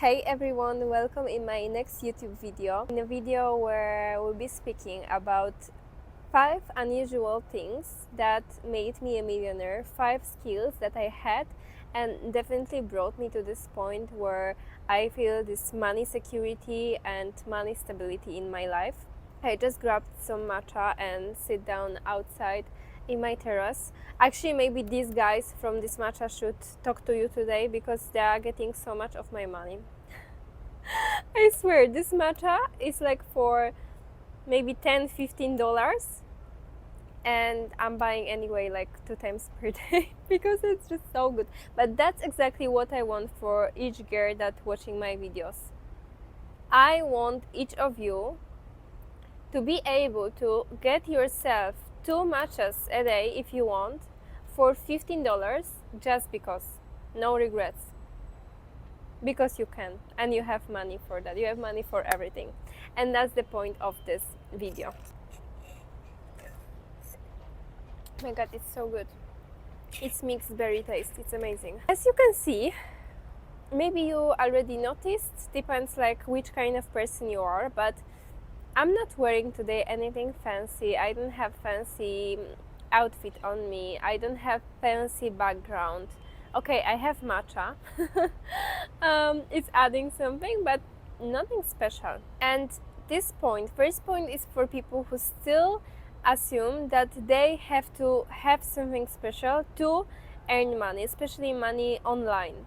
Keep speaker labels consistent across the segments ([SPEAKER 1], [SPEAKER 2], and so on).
[SPEAKER 1] Hey everyone, welcome in my next YouTube video. In a video where we'll be speaking about 5 unusual things that made me a millionaire, 5 skills that I had and definitely brought me to this point where I feel this money security and money stability in my life. I just grabbed some matcha and sit down outside in my terrace. Actually, maybe these guys from this matcha should talk to you today because they are getting so much of my money. I swear, this matcha is like for maybe $10-15, and I'm buying anyway like 2 times per day because it's just so good. But that's exactly what I want for each girl that's watching my videos. I want each of you to be able to get yourself 2 matchas a day if you want for $15 just because. No regrets. Because you can, and you have money for that. You have money for everything. And that's the point of this video. Oh my god, it's so good. It's mixed berry taste. It's amazing. As you can see, maybe you already noticed, depends like which kind of person you are, but I'm not wearing today anything fancy. I don't have fancy outfit on me. I don't have fancy background. Okay, I have matcha. It's adding something, but nothing special. And this point, first point, is for people who still assume that they have to have something special to earn money, especially money online.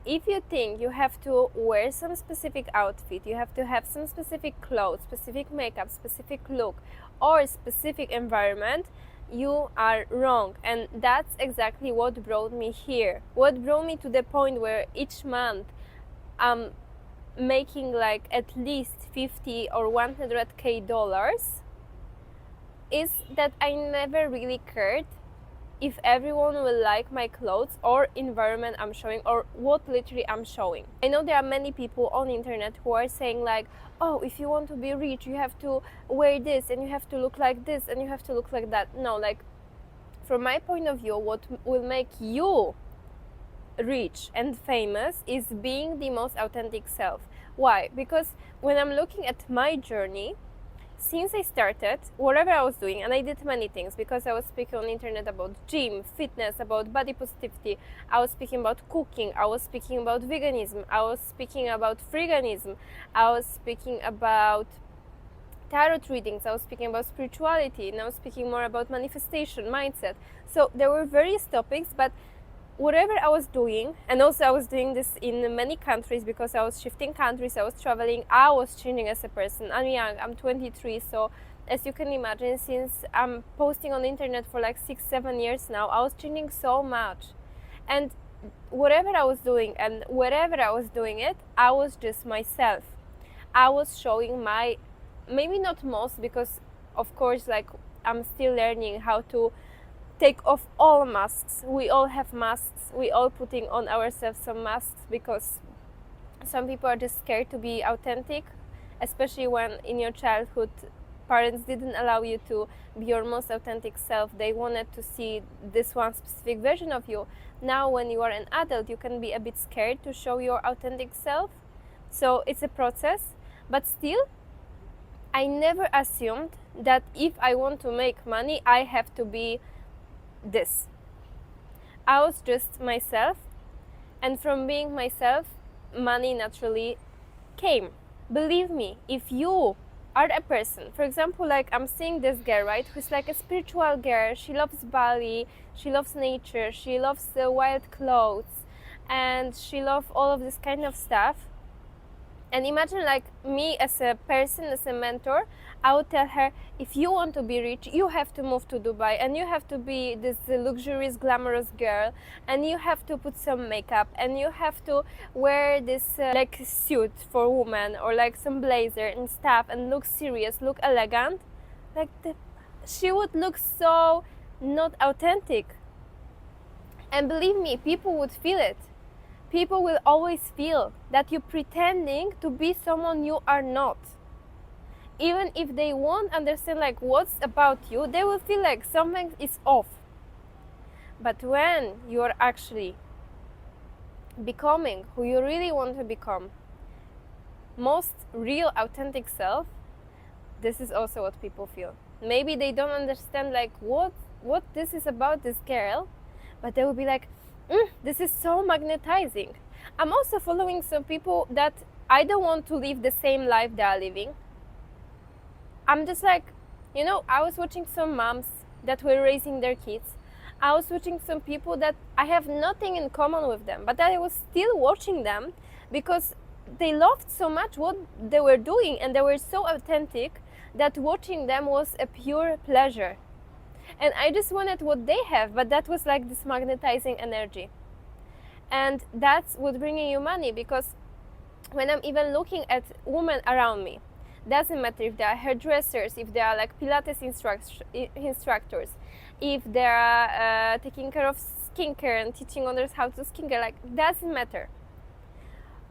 [SPEAKER 1] If you think you have to wear some specific outfit, you have to have some specific clothes, specific makeup, specific look, or specific environment, you are wrong. And that's exactly what brought me here. What brought me to the point where each month I'm making like at least 50 or 100k dollars is that I never really cared if everyone will like my clothes or environment I'm showing or what literally I'm showing. I know there are many people on the internet who are saying like, oh, if you want to be rich, you have to wear this and you have to look like this and you have to look like that. No, like from my point of view, what will make you rich and famous is being the most authentic self. Why? Because when I'm looking at my journey, since I started, whatever I was doing, and I did many things because I was speaking on the internet about gym, fitness, about body positivity, I was speaking about cooking, I was speaking about veganism, I was speaking about veganism, I was speaking about tarot readings, I was speaking about spirituality, and I was speaking more about manifestation, mindset. So there were various topics, but whatever I was doing, and also I was doing this in many countries because I was shifting countries, I was traveling, I was changing as a person. I'm young, I'm 23, so as you can imagine, since I'm posting on the internet for like 6-7 years now, I was changing so much. And whatever I was doing and wherever I was doing it, I was just myself. I was showing my, maybe not most, because of course like I'm still learning how to take off all masks. We all have masks. We all putting on ourselves some masks because some people are just scared to be authentic, especially when in your childhood parents didn't allow you to be your most authentic self. They wanted to see this one specific version of you. Now when you are an adult, you can be a bit scared to show your authentic self. So it's a process, but still I never assumed that if I want to make money, I have to be this. I was just myself, and from being myself, money naturally came. Believe me, if you are a person, for example, like I'm seeing this girl, right, who's like a spiritual girl, she loves Bali, she loves nature, she loves the wild clothes, and she loves all of this kind of stuff. And imagine like me as a person, as a mentor, I would tell her, if you want to be rich, you have to move to Dubai and you have to be this luxurious, glamorous girl, and you have to put some makeup and you have to wear this like suit for women or like some blazer and stuff and look serious, look elegant. Like she would look so not authentic. And believe me, people would feel it. People will always feel that you're pretending to be someone you are not. Even if they won't understand like what's about you, they will feel like something is off. But when you're actually becoming who you really want to become, most real authentic self, this is also what people feel. Maybe they don't understand like what this is about, this girl, but they will be like, this is so magnetizing. I'm also following some people that I don't want to live the same life they are living. I'm just like, I was watching some moms that were raising their kids. I was watching some people that I have nothing in common with them, but I was still watching them because they loved so much what they were doing, and they were so authentic that watching them was a pure pleasure. And I just wanted what they have, but that was like this magnetizing energy. And that's what's bringing you money, because when I'm even looking at women around me, doesn't matter if they are hairdressers, if they are like Pilates instructors, if they are taking care of skincare and teaching others how to skincare, like, doesn't matter.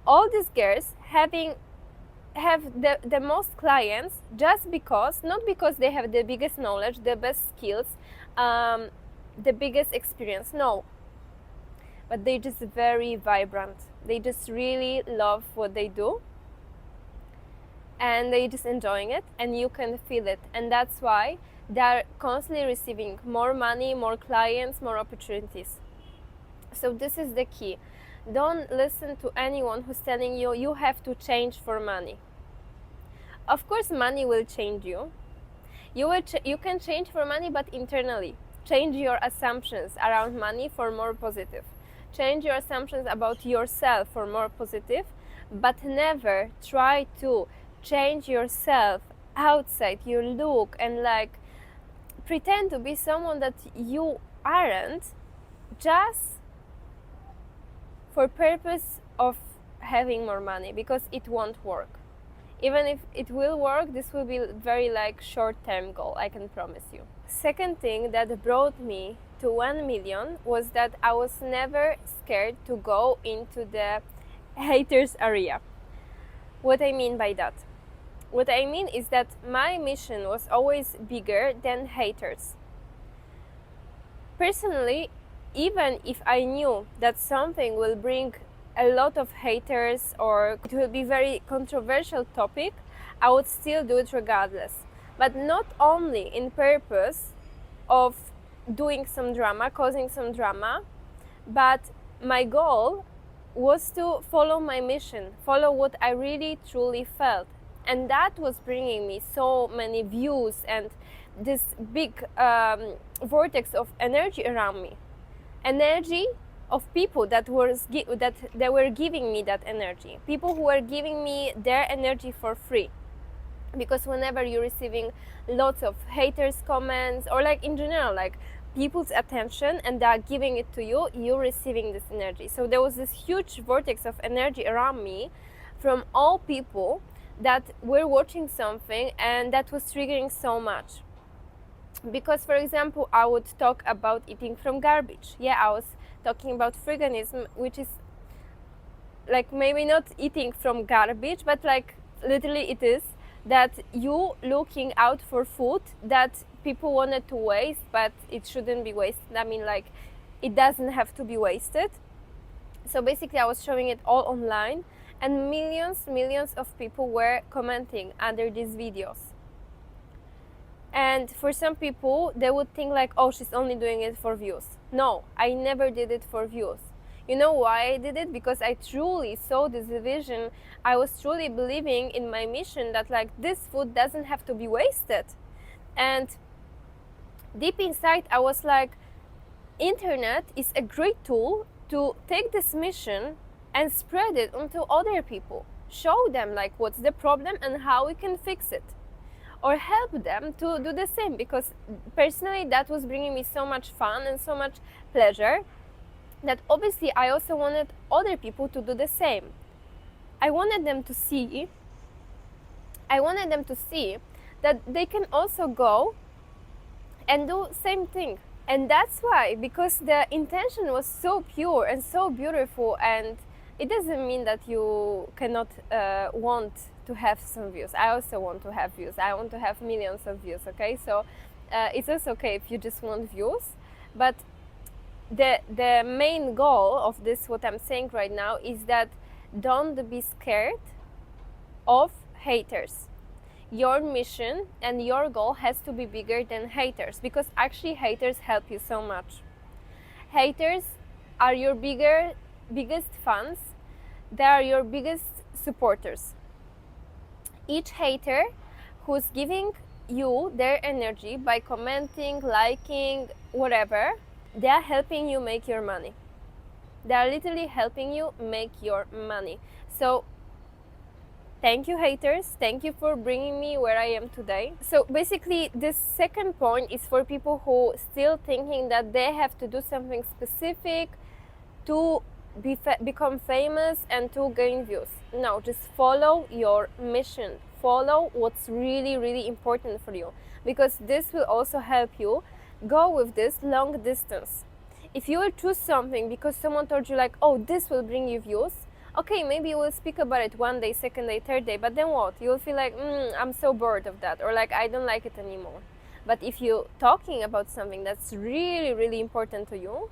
[SPEAKER 1] All these girls have the most clients just because, not because they have the biggest knowledge, the best skills, the biggest experience, no, but they're just very vibrant. They just really love what they do, and they just enjoying it, and you can feel it. And that's why they're constantly receiving more money, more clients, more opportunities. So this is the key. Don't listen to anyone who's telling you you have to change for money. Of course money will change you. You can change for money, but internally. Change your assumptions around money for more positive. Change your assumptions about yourself for more positive, but never try to change yourself outside, your look, and like pretend to be someone that you aren't, just for purpose of having more money, because it won't work. Even if it will work, this will be very like short-term goal, I can promise you. Second thing that brought me to 1 million was that I was never scared to go into the haters area. What I mean by that? What I mean is that my mission was always bigger than haters. Personally, even if I knew that something will bring a lot of haters or it will be very controversial topic, I would still do it regardless. But not only in purpose of doing some drama, causing some drama, but my goal was to follow my mission, follow what I really truly felt. And that was bringing me so many views and this big vortex of energy around me. Energy of people that they were giving me that energy. People who were giving me their energy for free. Because whenever you're receiving lots of haters comments, or like in general, like people's attention and they're giving it to you, you're receiving this energy. So there was this huge vortex of energy around me from all people that were watching something, and that was triggering so much. Because, for example, I would talk about eating from garbage. Yeah, I was talking about veganism, which is like maybe not eating from garbage, but like literally it is that you looking out for food that people wanted to waste, but it shouldn't be wasted. I mean, like, it doesn't have to be wasted. So basically I was showing it all online, and millions of people were commenting under these videos. And for some people, they would think like, oh, she's only doing it for views. No, I never did it for views. You know why I did it? Because I truly saw this vision. I was truly believing in my mission that like this food doesn't have to be wasted. And deep inside, I was like, internet is a great tool to take this mission and spread it onto other people. Show them like what's the problem and how we can fix it. Or help them to do the same, because personally that was bringing me so much fun and so much pleasure that obviously I also wanted other people to do the same. I wanted them to see that they can also go and do same thing. And that's why, because the intention was so pure and so beautiful, and it doesn't mean that you cannot want to have some views. I also want to have views. I want to have millions of views, okay? So it's also okay if you just want views. But the main goal of this, what I'm saying right now, is that don't be scared of haters. Your mission and your goal has to be bigger than haters, because actually haters help you so much. Haters are your biggest fans. They are your biggest supporters. Each hater who's giving you their energy by commenting, liking, whatever, they are helping you make your money. They are literally helping you make your money. So thank you, haters. Thank you for bringing me where I am today. So basically, this second point is for people who still thinking that they have to do something specific to become famous and to gain views. No, just follow your mission. Follow what's really, really important for you, because this will also help you go with this long distance. If you will choose something because someone told you like, oh, this will bring you views, okay, maybe you will speak about it one day, second day, third day, but then what? You'll feel like, I'm so bored of that, or like, I don't like it anymore. But if you're talking about something that's really, really important to you,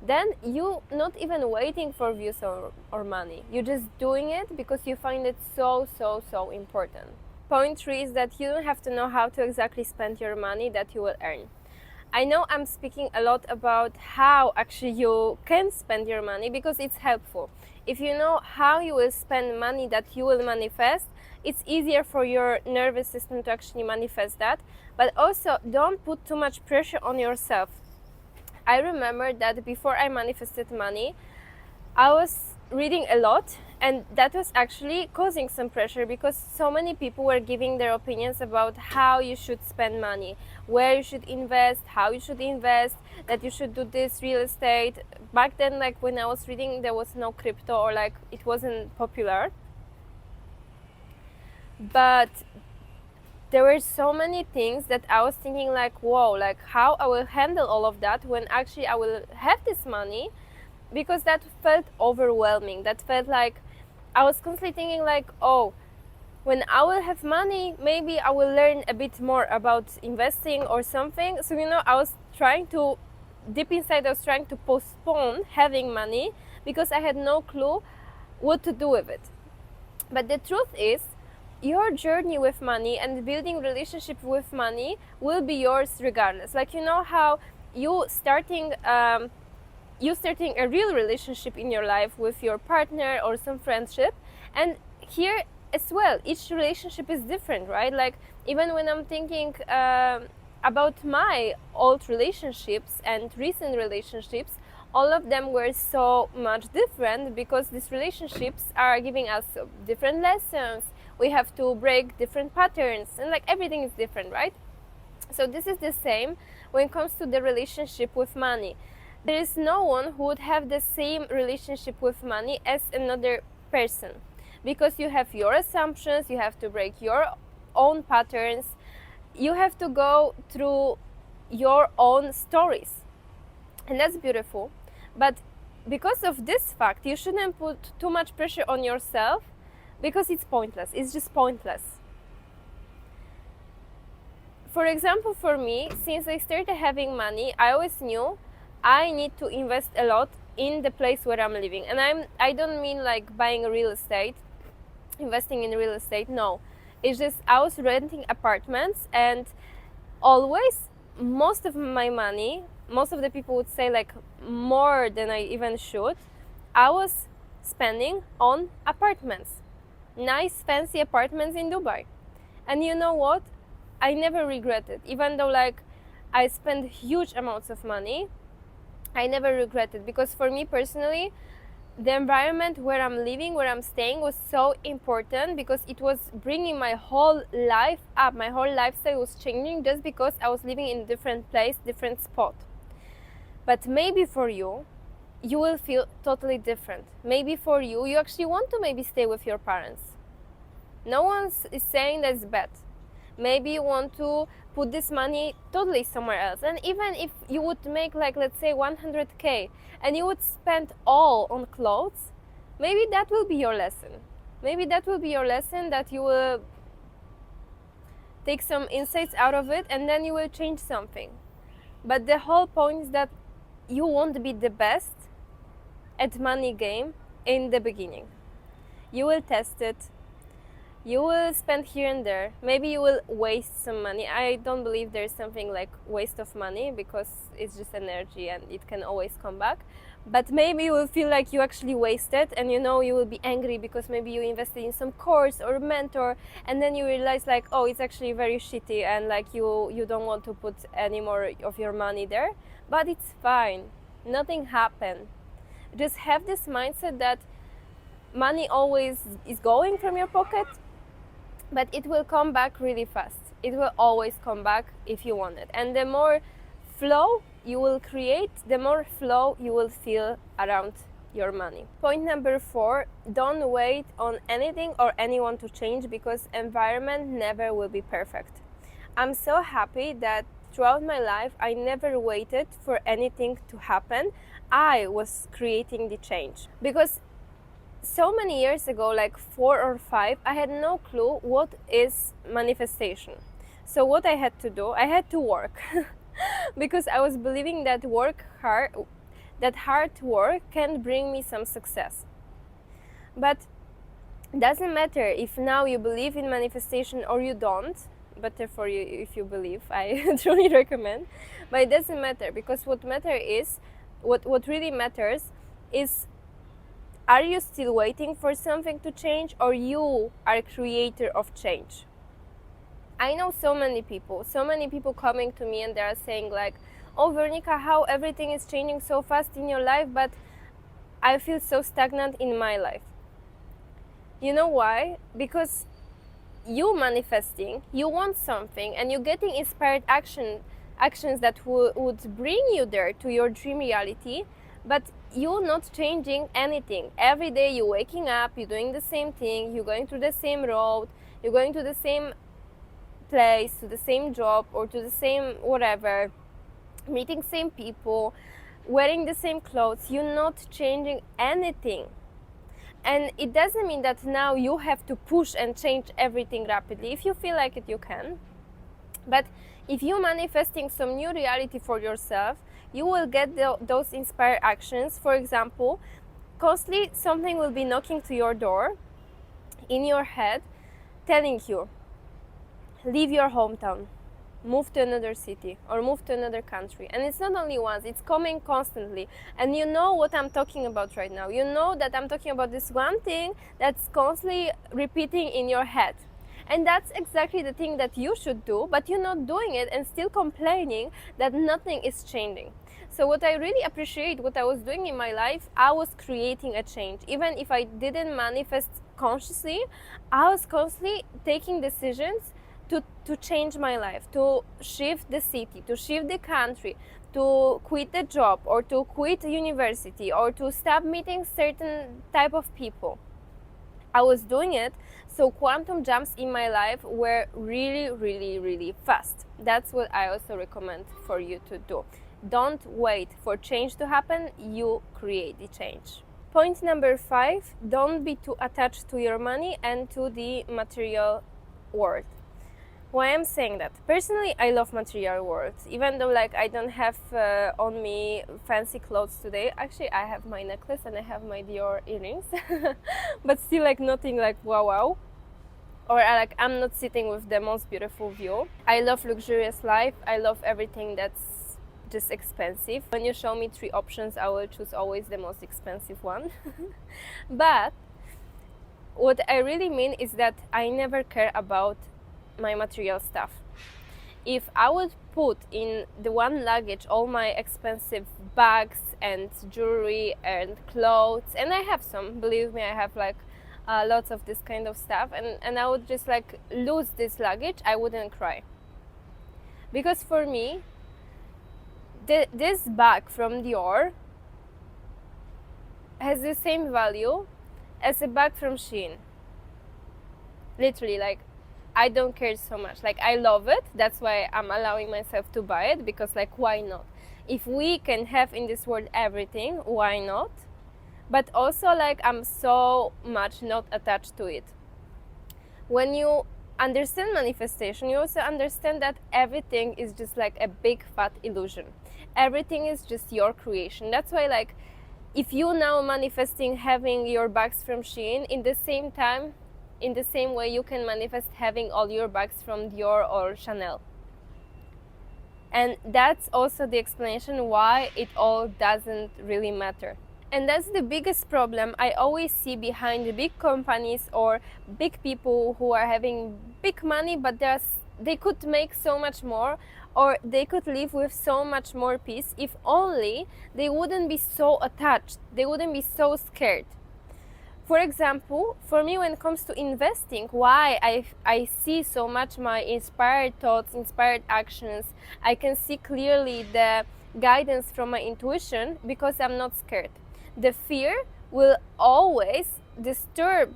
[SPEAKER 1] then you not even waiting for views or money. You're just doing it because you find it so, so, so important. Point 3 is that you don't have to know how to exactly spend your money that you will earn. I know I'm speaking a lot about how actually you can spend your money because it's helpful. If you know how you will spend money that you will manifest, it's easier for your nervous system to actually manifest that. But also, don't put too much pressure on yourself. I remember that before I manifested money, I was reading a lot, and that was actually causing some pressure because so many people were giving their opinions about how you should spend money, where you should invest, how you should invest, that you should do this real estate. Back then, like when I was reading, there was no crypto, or like it wasn't popular. But there were so many things that I was thinking like, whoa, like how I will handle all of that when actually I will have this money, because that felt overwhelming. That felt like I was constantly thinking like, oh, when I will have money, maybe I will learn a bit more about investing or something. So, I was trying to, deep inside, I was trying to postpone having money because I had no clue what to do with it. But the truth is, your journey with money and building relationship with money will be yours regardless. Like, how you starting a real relationship in your life with your partner or some friendship, and here as well, each relationship is different, right? Like, even when I'm thinking about my old relationships and recent relationships, all of them were so much different because these relationships are giving us different lessons. We have to break different patterns, and like everything is different, right? So this is the same when it comes to the relationship with money. There is no one who would have the same relationship with money as another person, because you have your assumptions, you have to break your own patterns, you have to go through your own stories, and that's beautiful. But because of this fact, you shouldn't put too much pressure on yourself, because it's pointless. It's just pointless. For example, for me, since I started having money, I always knew I need to invest a lot in the place where I'm living. And I don't mean like buying a real estate, investing in real estate, no. It's just I was renting apartments, and always, most of my money, most of the people would say like more than I even should, I was spending on apartments. Nice fancy apartments in Dubai. And you know what? I never regret it. Even though like I spent huge amounts of money, I never regret it, because for me personally, the environment where I'm living, where I'm staying, was so important, because it was bringing my whole life up. My whole lifestyle was changing just because I was living in a different place, different spot. But maybe for you, you will feel totally different. Maybe for you, you actually want to maybe stay with your parents. No one is saying that's bad. Maybe you want to put this money totally somewhere else. And even if you would make like, let's say 100K, and you would spend all on clothes, maybe that will be your lesson. Maybe that will be your lesson, that you will take some insights out of it, and then you will change something. But the whole point is that you won't be the best at money game in the beginning. You will test it, you will spend here and there, maybe you will waste some money. I don't believe there's something like waste of money, because it's just energy and it can always come back. But maybe you will feel like you actually wasted, and you will be angry because maybe you invested in some course or mentor, and then you realize like, oh, it's actually very shitty, and like you don't want to put any more of your money there. But it's fine, nothing happened. Just have this mindset that money always is going from your pocket, but it will come back really fast. It will always come back if you want it. And the more flow you will create, the more flow you will feel around your money. Point number 4, don't wait on anything or anyone to change, because environment never will be perfect. I'm so happy that throughout my life I never waited for anything to happen. I was creating the change, because so many years ago, like 4 or 5, I had no clue what is manifestation. So what I had to do, I had to work because I was believing that hard work can bring me some success. But doesn't matter if now you believe in manifestation or you don't. Better for you if you believe, I truly recommend. But it doesn't matter, because what really matters is, are you still waiting for something to change, or you are a creator of change? I know so many people coming to me and they are saying like, oh Veronica, how everything is changing so fast in your life, but I feel so stagnant in my life. You know why? Because you manifesting, you want something, and you're getting inspired actions that would bring you there to your dream reality, but you're not changing anything. Every day you're waking up, you're doing the same thing, you're going through the same road, you're going to the same place, to the same job, or to the same whatever, meeting same people, wearing the same clothes. You're not changing anything. And it doesn't mean that now you have to push and change everything rapidly. If you feel like it, you can. But if you're manifesting some new reality for yourself, you will get those inspired actions. For example, constantly something will be knocking to your door in your head, telling you, leave your hometown, move to another city, or move to another country. And it's not only once, it's coming constantly. And you know what I'm talking about right now. You know that I'm talking about this one thing that's constantly repeating in your head. And that's exactly the thing that you should do, but you're not doing it and still complaining that nothing is changing. So what I really appreciate, what I was doing in my life, I was creating a change. Even if I didn't manifest consciously, I was constantly taking decisions to change my life, to shift the city, to shift the country, to quit the job, or to quit university, or to stop meeting certain type of people. I was doing it, so quantum jumps in my life were really, really, really fast. That's what I also recommend for you to do. Don't wait for change to happen, you create the change. Point number 5, don't be too attached to your money and to the material world. Why I'm saying that? Personally, I love material world. Even though like I don't have on me fancy clothes today. Actually, I have my necklace and I have my Dior earrings, but still like nothing like wow. Or I'm not sitting with the most beautiful view. I love luxurious life. I love everything that's just expensive. When you show me 3 options, I will choose always the most expensive one. But what I really mean is that I never care about my material stuff. If I would put in the one luggage all my expensive bags and jewelry and clothes, and I have some, believe me, I have like lots of this kind of stuff, and I would just like lose this luggage, I wouldn't cry. Because for me, this bag from Dior has the same value as a bag from Shein. Literally, like, I don't care so much. Like, I love it. That's why I'm allowing myself to buy it, because like, why not? If we can have in this world everything, why not? But also like, I'm so much not attached to it. When you understand manifestation, you also understand that everything is just like a big fat illusion. Everything is just your creation. That's why, like, if you now manifesting having your bags from Shein, in the same time, in the same way, you can manifest having all your bags from Dior or Chanel. And that's also the explanation why it all doesn't really matter. And that's the biggest problem I always see behind the big companies or big people who are having big money, but they could make so much more, or they could live with so much more peace if only they wouldn't be so attached, they wouldn't be so scared. For example, for me, when it comes to investing, why I see so much my inspired thoughts, inspired actions, I can see clearly the guidance from my intuition because I'm not scared. The fear will always disturb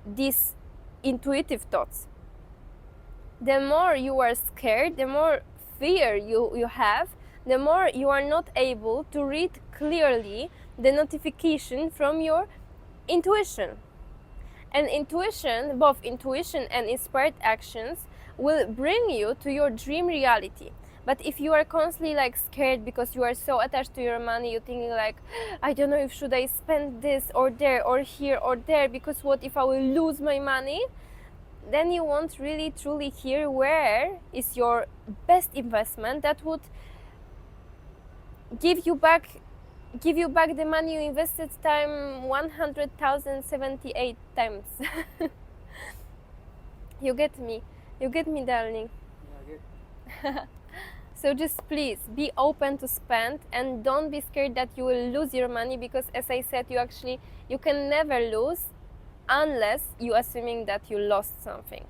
[SPEAKER 1] these intuitive thoughts. The more you are scared, the more fear you have, the more you are not able to read clearly the notification from your intuition. And intuition, both intuition and inspired actions, will bring you to your dream reality. But if you are constantly like scared because you are so attached to your money, you're thinking like, I don't know if should I spend this or there or here or there, because what if I will lose my money? Then you won't really truly hear where is your best investment that would give you back the money you invested time 100,078 times. You get me, darling.
[SPEAKER 2] Yeah,
[SPEAKER 1] So just please be open to spend and don't be scared that you will lose your money, because as I said, you can never lose unless you assuming that you lost something.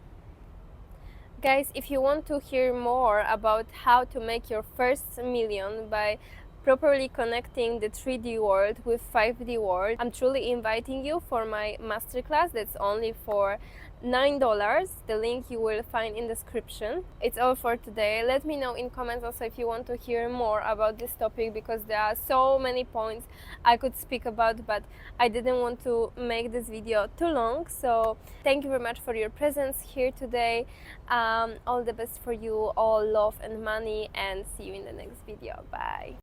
[SPEAKER 1] Guys, if you want to hear more about how to make your first million by properly connecting the 3D world with 5D world, I'm truly inviting you for my masterclass that's only for $9. The link you will find in the description. It's all for today. Let me know in comments also if you want to hear more about this topic, because there are so many points I could speak about, but I didn't want to make this video too long. So thank you very much for your presence here today. All the best for you, all love and money, and see you in the next video. Bye.